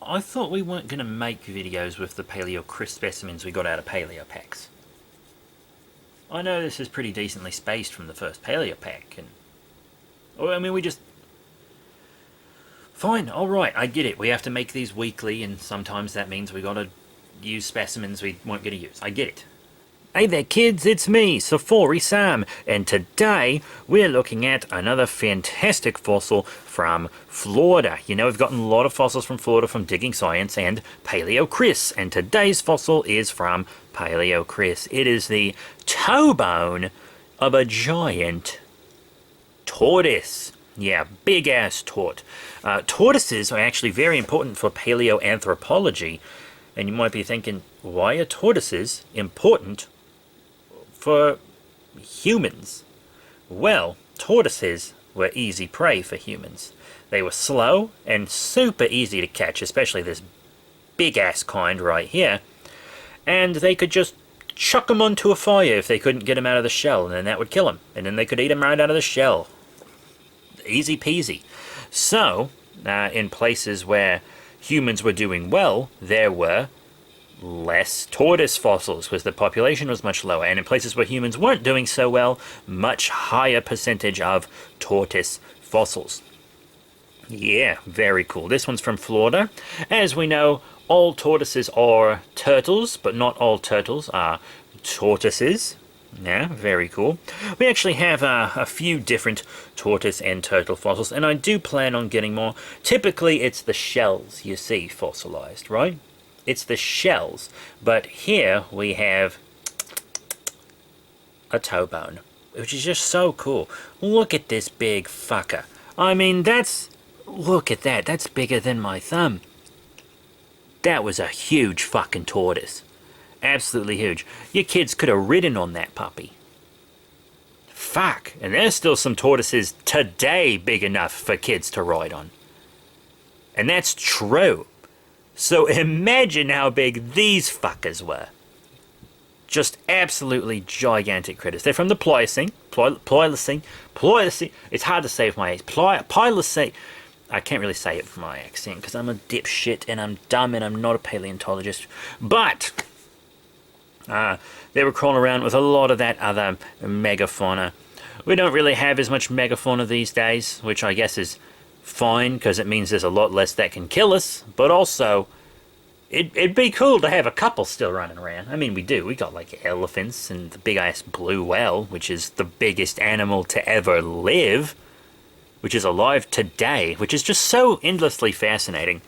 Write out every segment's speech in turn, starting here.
I thought we weren't going to make videos with the Paleo Chris specimens we got out of Paleo packs. I know this is pretty decently spaced from the first Paleo pack, and... Oh, I mean, we just... Fine, alright, I get it. We have to make these weekly, and sometimes that means we gotta use specimens we weren't gonna use. I get it. Hey there kids, it's me, Safari Sam, and today we're looking at another fantastic fossil from Florida. You know, we've gotten a lot of fossils from Florida from Digging Science and Paleo Chris, and today's fossil is from Paleo Chris. It is the toe bone of a giant tortoise. Yeah, big-ass tort. Tortoises are actually very important for paleoanthropology, and you might be thinking, why are tortoises important for humans? Well, tortoises were easy prey for humans. They were slow and super easy to catch, especially this big-ass kind right here, and they could just chuck them onto a fire if they couldn't get them out of the shell, and then that would kill them, and then they could eat them right out of the shell. Easy peasy. So, in places where humans were doing well, there were less tortoise fossils because the population was much lower, and in places where humans weren't doing so well, much higher percentage of tortoise fossils. Yeah, very cool. This one's from Florida. As we know, all tortoises are turtles, but not all turtles are tortoises. Yeah, very cool. We actually have a few different tortoise and turtle fossils, and I do plan on getting more. Typically, it's the shells you see fossilized, right? It's the shells. But here we have a toe bone, which is just so cool. Look at this big fucker. I mean, look at that. That's bigger than my thumb. That was a huge fucking tortoise. Absolutely huge. Your kids could have ridden on that puppy. Fuck. And there's still some tortoises today big enough for kids to ride on. And that's true. So imagine how big these fuckers were. Just absolutely gigantic critters. They're from the Pliocene. Pliocene. It's hard to say with my Pliocene. I can't really say it with my accent because I'm a dipshit and I'm dumb and I'm not a paleontologist. But... they were crawling around with a lot of that other megafauna. We don't really have as much megafauna these days, which I guess is fine, because it means there's a lot less that can kill us, but also, it'd be cool to have a couple still running around. I mean, we do. We got, like, elephants and the big-ass blue whale, which is the biggest animal to ever live, which is alive today, which is just so endlessly fascinating.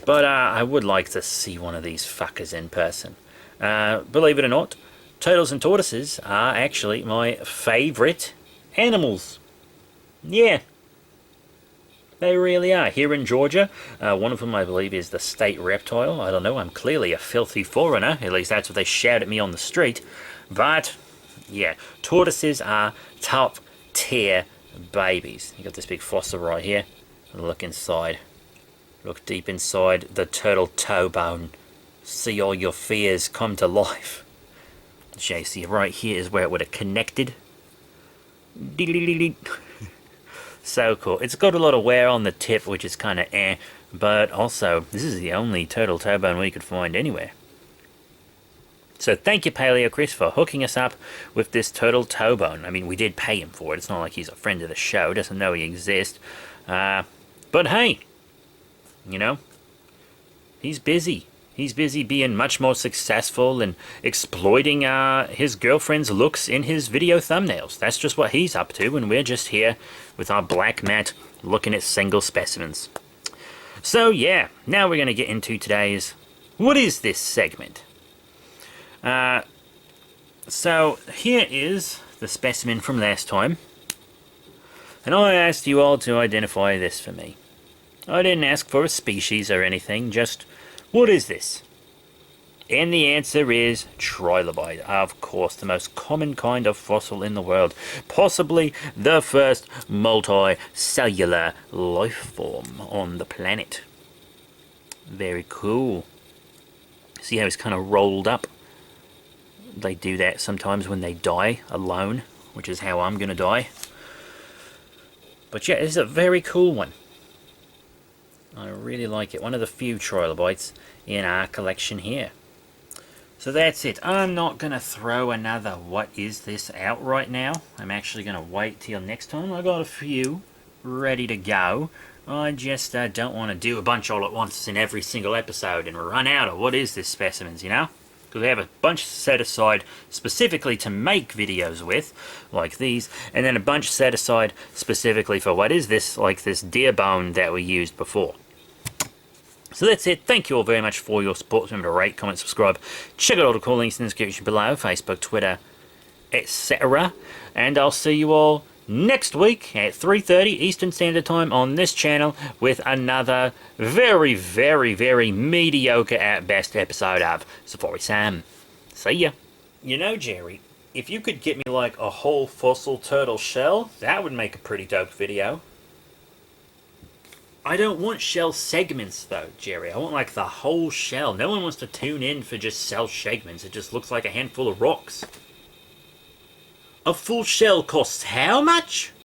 But I would like to see one of these fuckers in person. Believe it or not, turtles and tortoises are actually my favourite animals. Yeah, they really are. Here in Georgia, one of them I believe is the state reptile. I don't know, I'm clearly a filthy foreigner, at least that's what they shout at me on the street. But, yeah, tortoises are top tier babies. You got this big fossil right here. Look inside. Look deep inside the turtle toe bone. See all your fears come to life. So you see right here is where it would have connected. So cool. It's got a lot of wear on the tip, which is kind of but also this is the only turtle toe bone we could find anywhere. So thank you, Paleo Chris, for hooking us up with this turtle toe bone. I mean, we did pay him for it. It's not like he's a friend of the show, doesn't know he exists. But hey, you know, he's busy. He's busy being much more successful and exploiting his girlfriend's looks in his video thumbnails. That's just what he's up to, and we're just here with our black mat looking at single specimens. So yeah, now we're going to get into today's What Is This segment. So here is the specimen from last time, and I asked you all to identify this for me. I didn't ask for a species or anything, just... what is this? And the answer is trilobite. Of course, the most common kind of fossil in the world. Possibly the first multicellular life form on the planet. Very cool. See how it's kind of rolled up? They do that sometimes when they die alone, which is how I'm going to die. But yeah, it's a very cool one. I really like it. One of the few trilobites in our collection here. So that's it. I'm not going to throw another what is this out right now. I'm actually going to wait till next time. I got a few ready to go. I just don't want to do a bunch all at once in every single episode and run out of what is this specimens, you know? Because we have a bunch set aside specifically to make videos with, like these, and then a bunch set aside specifically for what is this, like this deer bone that we used before. So that's it. Thank you all very much for your support. Remember to rate, comment, subscribe. Check out all the cool links in the description below. Facebook, Twitter, etc. And I'll see you all next week at 3:30 Eastern Standard Time on this channel with another very, very, very mediocre at best episode of Safari Sam. See ya. You know, Jerry, if you could get me like a whole fossil turtle shell, that would make a pretty dope video. I don't want shell segments though, Jerry. I want like the whole shell. No one wants to tune in for just shell segments. It just looks like a handful of rocks. A full shell costs how much?